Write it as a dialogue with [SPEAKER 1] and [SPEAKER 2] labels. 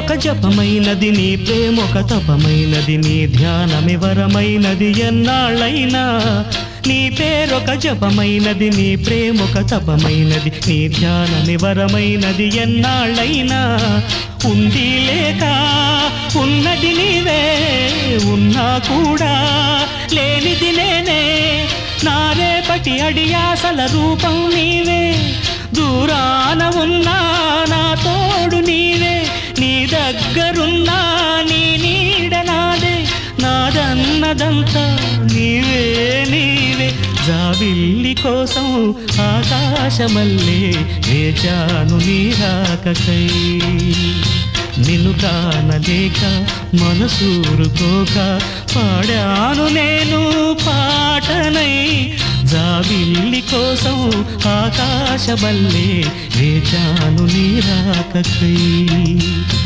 [SPEAKER 1] పేరొక జపమైనది నీ ప్రేమొక తపమైనది నీ ధ్యానమి వరమైనది ఎన్నాళ్ళైనా నీ పేరొక జపమైనది నీ ప్రేమొక తపమైనది నీ ధ్యానమి వరమైనది ఎన్నాళ్ళైనా ఉంది లేక ఉన్నది నీవే ఉన్నా కూడా లేనిది నేనే నా రేపటి అడియాసల రూపం నీవే దూరాన ఉన్నా నా తోడు నీవే నీ దగ్గరున్నా నీ నీడ నాదే నాదన్నదంతా నీవే నీవే జాబిల్లి కోసం ఆకాశమల్లే వేచాను నీ రాకకై నిన్ను కానలేక మనసూరుకోక పాడాను నేను పాటనై జాబిల్లి కోసం ఆకాశమల్లే వేచాను నీ రాకకై